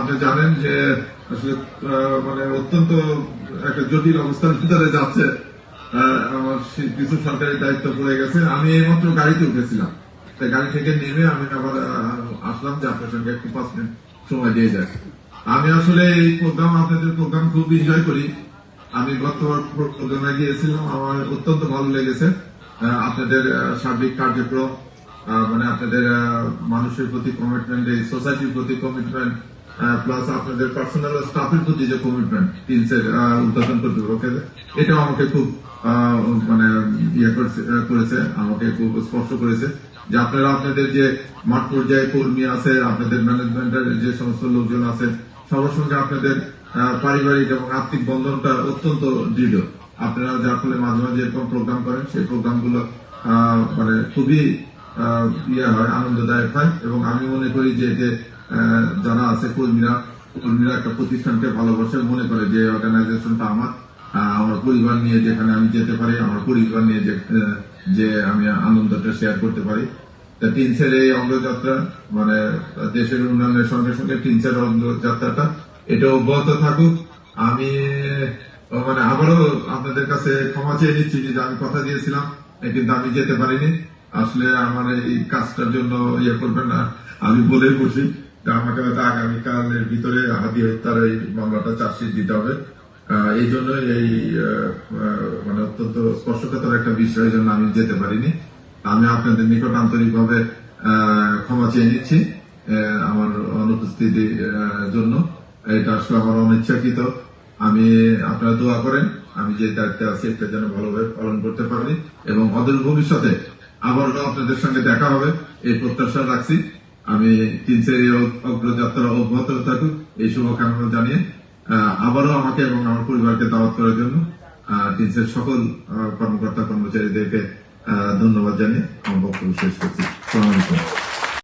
আপনি জানেন যে আসলে মানে অত্যন্ত একটা জটিল অবস্থার ভিতরে যাচ্ছে। আমার কিছু সরকারি দায়িত্ব পড়ে গেছে। আমি এইমাত্র গাড়িতে উঠেছিলাম, তাই গাড়ি থেকে নেমে আমি আবার আসলাম যে আপনার সঙ্গে একটু 5 মিনিট সময় দিয়ে যায়। আমি আসলে এই প্রোগ্রাম, আপনাদের প্রোগ্রাম খুব এনজয় করি। আমি গতবার প্রোগ্রামে গিয়েছিলাম, আমার অত্যন্ত ভালো লেগেছে। আপনাদের সার্বিক কার্যক্রম, মানে আপনাদের মানুষের প্রতি কমিটমেন্ট, এই সোসাইটির প্রতি কমিটমেন্ট, প্লাস আপনাদের পার্সোনাল স্টাফের প্রতি যে কমিটমেন্ট টিনসের উদ্বোধন কর্তৃপক্ষের, এটাও আমাকে খুব মানে করেছে, আমাকে খুব স্পর্শ করেছে যে আপনারা আপনাদের যে মাঠ পর্যায়ে কর্মী আছে, আপনাদের ম্যানেজমেন্টের যে সমস্ত লোকজন আছে, সবার সঙ্গে আপনাদের পারিবারিক এবং আর্থিক বন্ধনটা অত্যন্ত দৃঢ়। আপনারা যার ফলে মাঝে মাঝে এরকম প্রোগ্রাম করেন, সেই প্রোগ্রামগুলো মানে খুবই হয়, আনন্দদায়ক হয়। এবং আমি মনে করি যে এতে যারা আছে কর্মীরা একটা প্রতিষ্ঠানকে ভালোবাসে, মনে করে যে অর্গানাইজেশনটা আমার পরিবার নিয়ে যেখানে আমি যেতে পারি, আমার পরিবার নিয়ে যে আমি আনন্দটা শেয়ার করতে পারি। তা টিনসের এই অঙ্গযাত্রা মানে দেশের উন্নয়নের সঙ্গে সঙ্গে টিনসের অঙ্গযাত্রাটা এটা অব্যাহত থাকুক। আমি মানে আবারও আপনাদের কাছে ক্ষমা চেয়ে নিচ্ছি যে আমি কথা দিয়েছিলাম কিন্তু আমি যেতে পারিনি। আসলে আমার এই কাজটার জন্য করবেন না, আমি বলে বসি যে আমাকে হয়তো আগামীকালের ভিতরে হাদি হত্যার এই মামলাটা চার্জশিট দিতে হবে। এই জন্য এই মানে অত্যন্ত স্পর্শকাতর একটা বিষয়ের জন্য আমি যেতে পারিনি। আমি আপনাদের নিকট আন্তরিকভাবে ক্ষমা চেয়ে নিচ্ছি আমার অনুপস্থিতির জন্য। এটা আসলে আমার অনিচ্ছাকৃত। আমি আপনারা দোয়া করেন আমি যে দায়িত্বে আছি এটা যেন ভালোভাবে পালন করতে পারি এবং অদূর ভবিষ্যতে আবারও আপনাদের সঙ্গে দেখা হবে এই প্রত্যাশা রাখছি। আমি টিনসের এই অগ্রযাত্রা অব্যাহত থাকুক এই শুভকামনা জানিয়ে আবারও আমাকে এবং আমার পরিবারকে দাওয়াত করার জন্য টিনসের সকল কর্মকর্তা কর্মচারীদেরকে ধন্যবাদ জানিয়ে আমার বক্তব্য শেষ করছি। আসসালামু আলাইকুম।